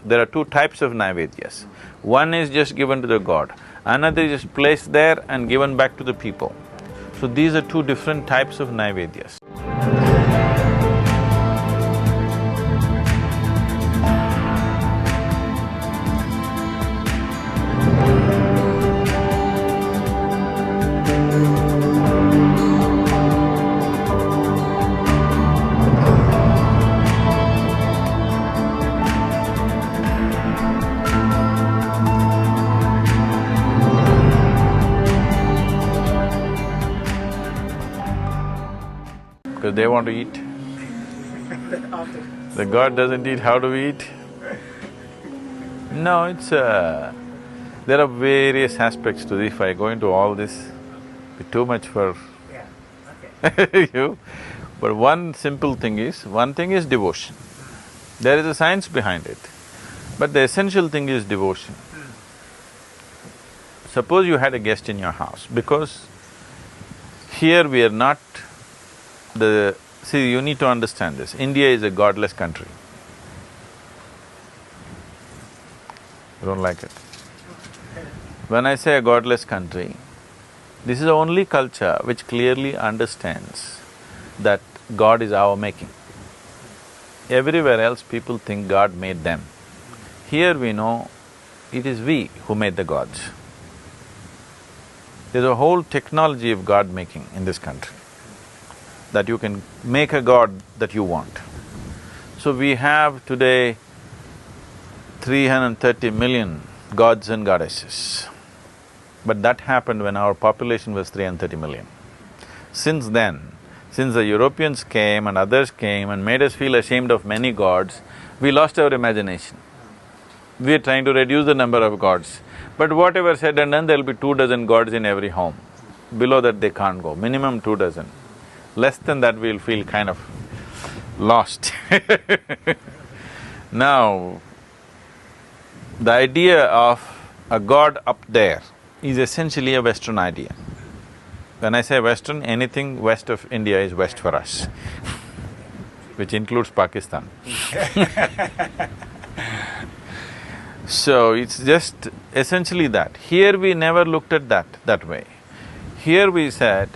there are two types of naivedhyas. One is just given to the god, another is just placed there and given back to the people. So these are two different types of naivedhyas. Because they want to eat. The god doesn't eat, how do we eat? No, there are various aspects to this. If I go into all this, it'll be too much for you. But one simple thing is, devotion. There is a science behind it, but the essential thing is devotion. Suppose you had a guest in your house, because here we are not see, you need to understand this, India is a godless country. You don't like it? When I say a godless country, this is the only culture which clearly understands that God is our making. Everywhere else people think God made them. Here we know it is we who made the gods. There's a whole technology of God making in this country, that you can make a god that you want. So we have today 330 million gods and goddesses. But that happened when our population was 330 million. Since then, since the Europeans came and others came and made us feel ashamed of many gods, we lost our imagination. We are trying to reduce the number of gods. But whatever said and done, there'll be 2 dozen gods in every home. Below that they can't go, minimum 2 dozen. Less than that we'll feel kind of lost Now, the idea of a god up there is essentially a Western idea. When I say Western, anything west of India is west for us which includes Pakistan So it's just essentially that. Here we never looked at that way. Here we said,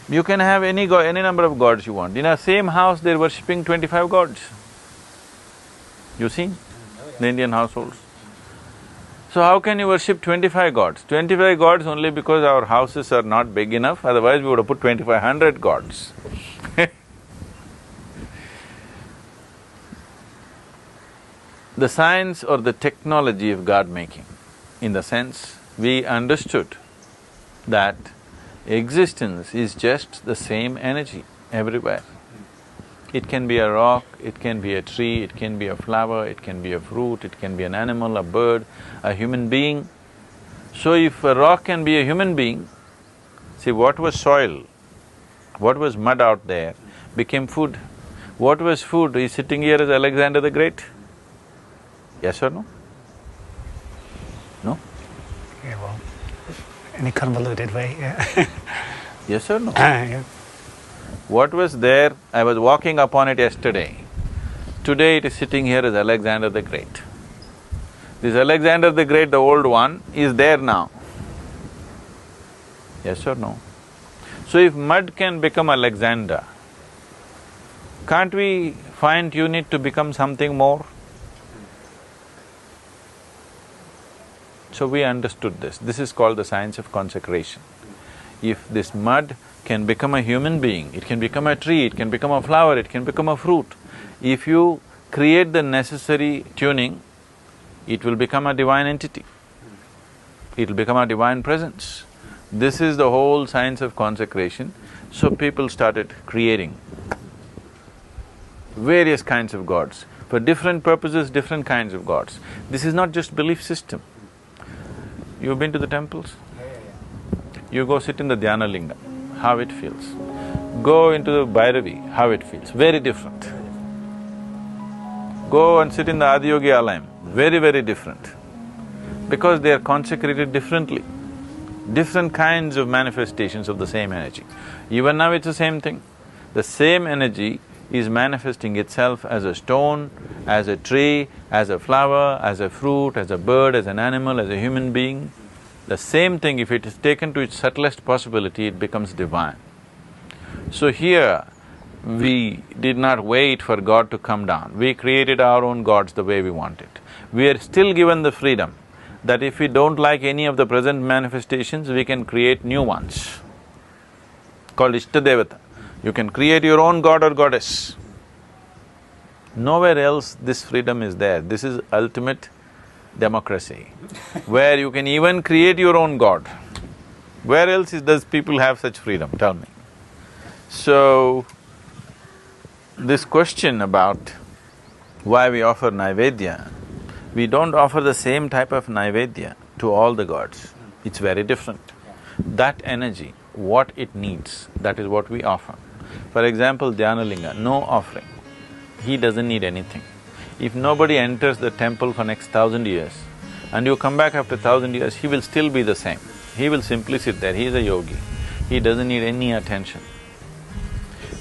you can have any number of gods you want. In our same house, they're worshipping 25 gods. You see, the Indian households. So how can you worship 25 gods? 25 gods only because our houses are not big enough, otherwise we would have put 2500 gods The science or the technology of God making, in the sense we understood that existence is just the same energy everywhere. It can be a rock, it can be a tree, it can be a flower, it can be a fruit, it can be an animal, a bird, a human being. So if a rock can be a human being, see what was soil, what was mud out there became food. What was food is sitting here as Alexander the Great. Yes or no? No? Yeah, well, in a convoluted way, yeah. Yes or no? Yeah. What was there, I was walking upon it yesterday. Today it is sitting here as Alexander the Great. This Alexander the Great, the old one, is there now. Yes or no? So if mud can become Alexander, can't we fine-tune it to become something more? So we understood this. This is called the science of consecration. If this mud can become a human being, it can become a tree, it can become a flower, it can become a fruit. If you create the necessary tuning, it will become a divine entity. It will become a divine presence. This is the whole science of consecration. So people started creating various kinds of gods. For different purposes, different kinds of gods. This is not just belief system. You've been to the temples? You go sit in the Dhyana Linga, how it feels. Go into the Bhairavi, how it feels, very different. Go and sit in the Adiyogi Alayam, very, very different. Because they are consecrated differently. Different kinds of manifestations of the same energy. Even now it's the same thing. The same energy is manifesting itself as a stone, as a tree, as a flower, as a fruit, as a bird, as an animal, as a human being. The same thing, if it is taken to its subtlest possibility, it becomes divine. So here, we did not wait for God to come down. We created our own gods the way we want it. We are still given the freedom that if we don't like any of the present manifestations, we can create new ones, called Ishtadevata. You can create your own god or goddess. Nowhere else this freedom is there. This is ultimate democracy, where you can even create your own god. Where else does people have such freedom, tell me? So, this question about why we offer naivedhya, we don't offer the same type of naivedhya to all the gods. It's very different. That energy, what it needs, that is what we offer. For example, Dhyanalinga, no offering. He doesn't need anything. If nobody enters the temple for next 1,000 years and you come back after 1,000 years, he will still be the same. He will simply sit there, he is a yogi. He doesn't need any attention.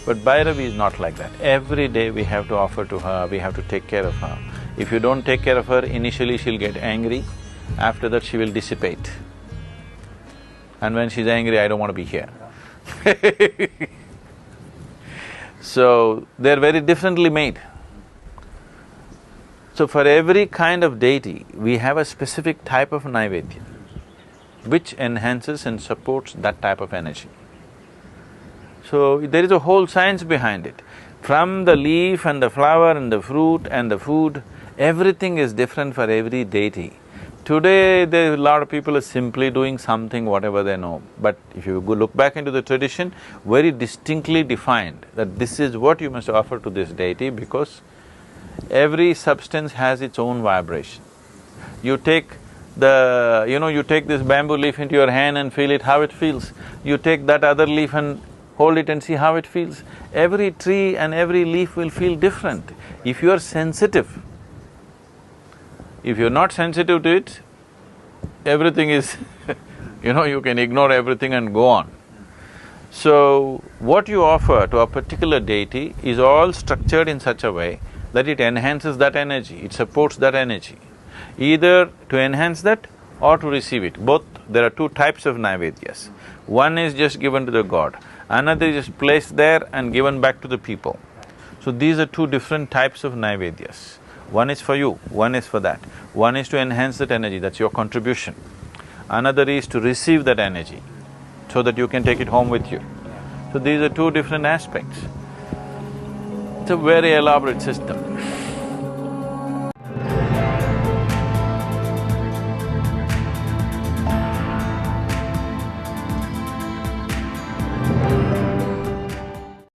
But Bhairavi is not like that. Every day we have to offer to her, we have to take care of her. If you don't take care of her, initially she'll get angry, after that she will dissipate. And when she's angry, I don't want to be here. So, they're very differently made. So for every kind of deity, we have a specific type of naivedhya, which enhances and supports that type of energy. So there is a whole science behind it. From the leaf and the flower and the fruit and the food, everything is different for every deity. Today, there are a lot of people are simply doing something, whatever they know. But if you go look back into the tradition, very distinctly defined that this is what you must offer to this deity, because every substance has its own vibration. You take you take this bamboo leaf into your hand and feel it, how it feels. You take that other leaf and hold it and see how it feels. Every tree and every leaf will feel different. If you are sensitive, if you're not sensitive to it, everything is you can ignore everything and go on. So, what you offer to a particular deity is all structured in such a way that it enhances that energy, it supports that energy. Either to enhance that or to receive it. Both, there are two types of naivedhyas. One is just given to the god, another is just placed there and given back to the people. So these are two different types of naivedhyas. One is for you, one is for that. One is to enhance that energy, that's your contribution. Another is to receive that energy so that you can take it home with you. So these are two different aspects. It's a very elaborate system.